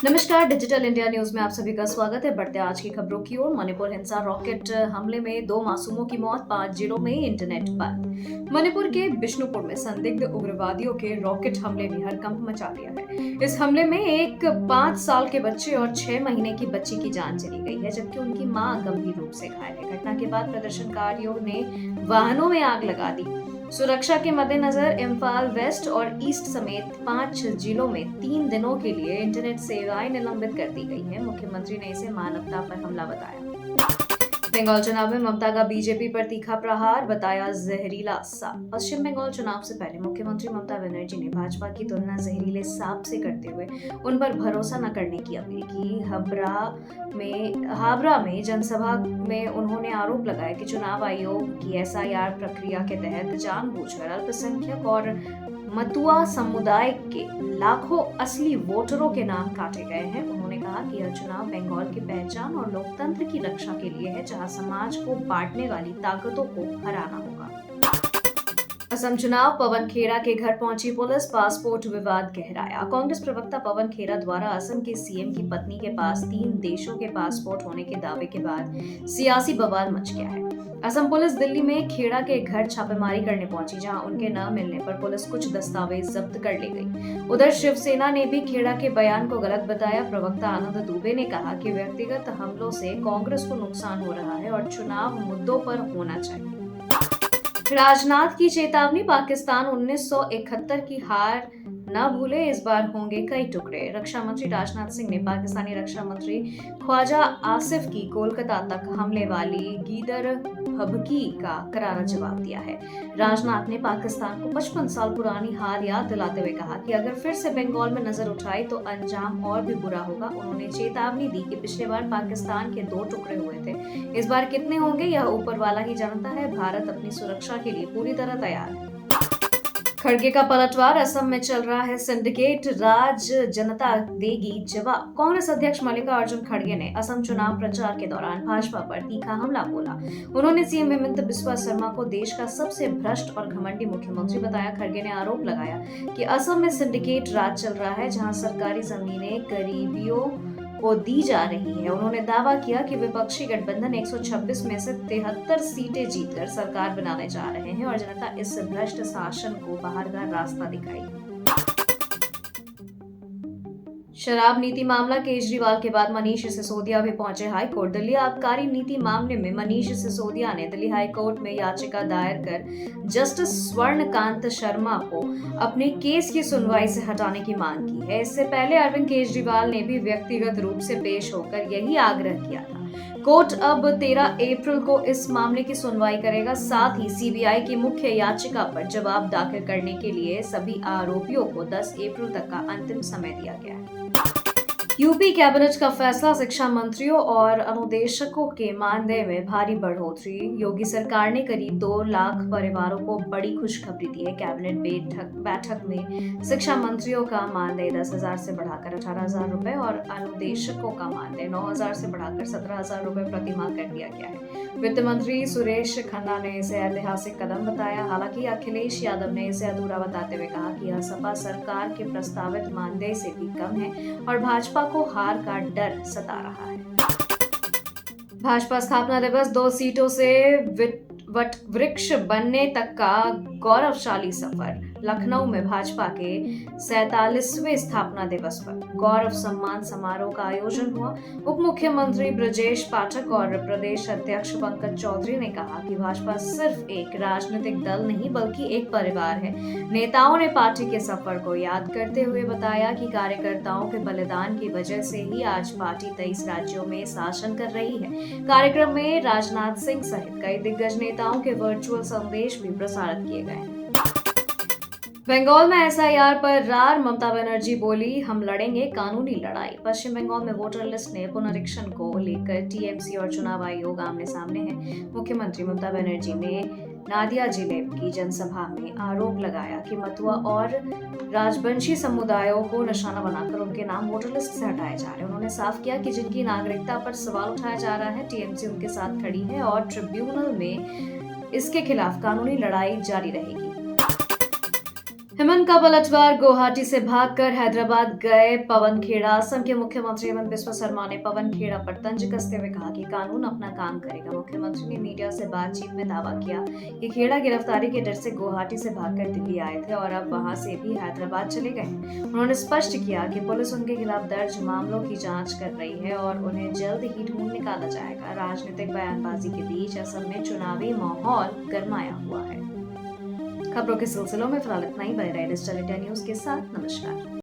नमस्कार, digital India news में आप सभी का स्वागत है। बढ़ते आज की खबरों की ओर। मणिपुर हिंसा रॉकेट हमले में 2 मासूमों की मौत, 5 जिलों में इंटरनेट बंद। मणिपुर के बिष्णुपुर में संदिग्ध उग्रवादियों के रॉकेट हमले ने हड़कंप मचा दिया है। इस हमले में एक 5 साल के बच्चे और 6 महीने की बच्ची की जान चली गई है, जबकि उनकी मां गंभीर रूप से घायल है। घटना के बाद प्रदर्शनकारियों ने वाहनों में आग लगा दी। सुरक्षा के मद्देनजर इम्फाल वेस्ट और ईस्ट समेत 5 जिलों में 3 दिनों के लिए इंटरनेट सेवाएं निलंबित कर दी गई हैं। मुख्यमंत्री ने इसे मानवता पर हमला बताया। बंगाल चुनाव में ममता का बीजेपी पर तीखा प्रहार, बताया जहरीला सांप। पश्चिम बंगाल चुनाव से पहले मुख्यमंत्री ममता बनर्जी ने भाजपा की तुलना जहरीले सांप से करते हुए उन पर भरोसा न करने की अपील की। हावड़ा में जनसभा में उन्होंने आरोप लगाया कि चुनाव आयोग की एसआईआर प्रक्रिया के तहत जानबूझकर अल्पसंख्यक और मतुआ समुदाय के लाखों असली वोटरों के नाम काटे गए हैं। उन्होंने कहा कि यह चुनाव बंगाल की पहचान और लोकतंत्र की रक्षा के लिए है, जहां समाज को बांटने वाली ताकतों को हराना होगा। असम चुनाव, पवन खेड़ा के घर पहुंची पुलिस, पासपोर्ट विवाद गहराया। कांग्रेस प्रवक्ता पवन खेड़ा द्वारा असम के सीएम की पत्नी के पास 3 देशों के पासपोर्ट होने के दावे के बाद सियासी बवाल मच गया है। असम पुलिस दिल्ली में खेड़ा के घर छापेमारी करने पहुंची, जहां उनके न मिलने पर पुलिस कुछ दस्तावेज जब्त कर ले गई। उधर शिवसेना ने भी खेड़ा के बयान को गलत बताया। प्रवक्ता आनंद दुबे ने कहा कि व्यक्तिगत हमलों से कांग्रेस को नुकसान हो रहा है और चुनाव मुद्दों पर होना चाहिए। राजनाथ की चेतावनी, पाकिस्तान 1971 की हार न भूले, इस बार होंगे कई टुकड़े। रक्षा मंत्री राजनाथ सिंह ने पाकिस्तानी रक्षा मंत्री ख्वाजा आसिफ की कोलकाता तक हमले वाली गीदर हबकी का करारा जवाब दिया है। राजनाथ ने पाकिस्तान को 55 साल पुरानी हार याद दिलाते हुए कहा कि अगर फिर से बंगाल में नजर उठाई तो अंजाम और भी बुरा होगा। उन्होंने चेतावनी दी कि पिछले बार पाकिस्तान के 2 टुकड़े हुए थे, इस बार कितने होंगे यह ऊपर वाला ही जानता है। भारत अपनी सुरक्षा के लिए पूरी तरह तैयार है। खड़गे का पलटवार, असम में चल रहा है सिंडिकेट राज, जनता देगी जवाब। कांग्रेस अध्यक्ष मल्लिकार्जुन खड़गे ने असम चुनाव प्रचार के दौरान भाजपा पर तीखा हमला बोला। उन्होंने सीएम हेमंत बिस्वा शर्मा को देश का सबसे भ्रष्ट और घमंडी मुख्यमंत्री बताया। खड़गे ने आरोप लगाया कि असम में सिंडिकेट राज चल रहा है, जहां सरकारी जमीनें गरीबियों को दी जा रही है। उन्होंने दावा किया कि विपक्षी गठबंधन 126 में से 73 सीटें जीतकर सरकार बनाने जा रहे हैं और जनता इस भ्रष्ट शासन को बाहर का रास्ता दिखाएगी। शराब नीति मामला, केजरीवाल के बाद मनीष सिसोदिया भी पहुंचे हाई कोर्ट। दिल्ली आबकारी नीति मामले में मनीष सिसोदिया ने दिल्ली हाई कोर्ट में याचिका दायर कर जस्टिस स्वर्णकांत शर्मा को अपने केस की सुनवाई से हटाने की मांग की है। इससे पहले अरविंद केजरीवाल ने भी व्यक्तिगत रूप से पेश होकर यही आग्रह किया था। कोर्ट अब 13 अप्रैल को इस मामले की सुनवाई करेगा। साथ ही सीबीआई की मुख्य याचिका पर जवाब दाखिल करने के लिए सभी आरोपियों को 10 अप्रैल तक का अंतिम समय दिया गया है। यूपी कैबिनेट का फैसला, शिक्षा मंत्रियों और अनुदेशकों के मानदेय में भारी बढ़ोतरी। योगी सरकार ने करीब 2 लाख परिवारों को बड़ी खुशखबरी दी है। कैबिनेट बैठक में शिक्षा मंत्रियों का मानदेय 10,000 से बढ़ाकर 18,000 रुपए और अनुदेशकों का मानदेय 9,000 से बढ़ाकर 17,000 रुपए प्रति माह कर दिया गया है। वित्त मंत्री सुरेश खन्ना ने इसे ऐतिहासिक कदम बताया। हालांकि अखिलेश यादव ने इसे अधूरा बताते हुए कहा कि यह सपा सरकार के प्रस्तावित मानदेय से भी कम है और भाजपा को हार का डर सता रहा है। भाजपा स्थापना दिवस, 2 सीटों से वट वृक्ष बनने तक का गौरवशाली सफर। लखनऊ में भाजपा के 47वें स्थापना दिवस पर गौरव सम्मान समारोह का आयोजन हुआ। उप मुख्यमंत्री ब्रजेश पाठक और प्रदेश अध्यक्ष पंकज चौधरी ने कहा कि भाजपा सिर्फ एक राजनीतिक दल नहीं बल्कि एक परिवार है। नेताओं ने पार्टी के सफर को याद करते हुए बताया कि कार्यकर्ताओं के बलिदान की वजह से ही आज पार्टी 23 राज्यों में शासन कर रही है। कार्यक्रम में राजनाथ सिंह सहित कई दिग्गज नेताओं के वर्चुअल संदेश भी प्रसारित किए गए हैं। बंगाल में एसआईआर पर रार, ममता बनर्जी बोली हम लड़ेंगे कानूनी लड़ाई। पश्चिम बंगाल में वोटर लिस्ट ने पुनरीक्षण को लेकर टीएमसी और चुनाव आयोग आमने सामने हैं। मुख्यमंत्री ममता बनर्जी ने नादिया जिले की जनसभा में आरोप लगाया कि मतुआ और राजवंशी समुदायों को निशाना बनाकर उनके नाम वोटर लिस्ट से हटाए जा रहे हैं। उन्होंने साफ किया कि जिनकी नागरिकता पर सवाल उठाया जा रहा है, टीएमसी उनके साथ खड़ी है और ट्रिब्यूनल में इसके खिलाफ कानूनी लड़ाई जारी रहेगी। हेमंत का पलटवार, गुवाहाटी से भागकर हैदराबाद गए पवन खेड़ा। असम के मुख्यमंत्री हेमंत बिस्वा शर्मा ने पवन खेड़ा पर तंज कसते हुए कहा कि कानून अपना काम करेगा। मुख्यमंत्री ने मीडिया से बातचीत में दावा किया कि खेड़ा गिरफ्तारी के डर से गुवाहाटी से भागकर दिल्ली आए थे और अब वहां से भी हैदराबाद चले गए। उन्होंने स्पष्ट किया कि पुलिस उनके खिलाफ दर्ज मामलों की जांच कर रही है और उन्हें जल्द ही ढूंढ निकाला जाएगा। राजनीतिक बयानबाजी के बीच असम में चुनावी माहौल गरमाया हुआ है। खबरों के सिलसिलों में फिलहाल इतना ही। बने रहे डिजिटल इंडिया न्यूज के साथ। नमस्कार।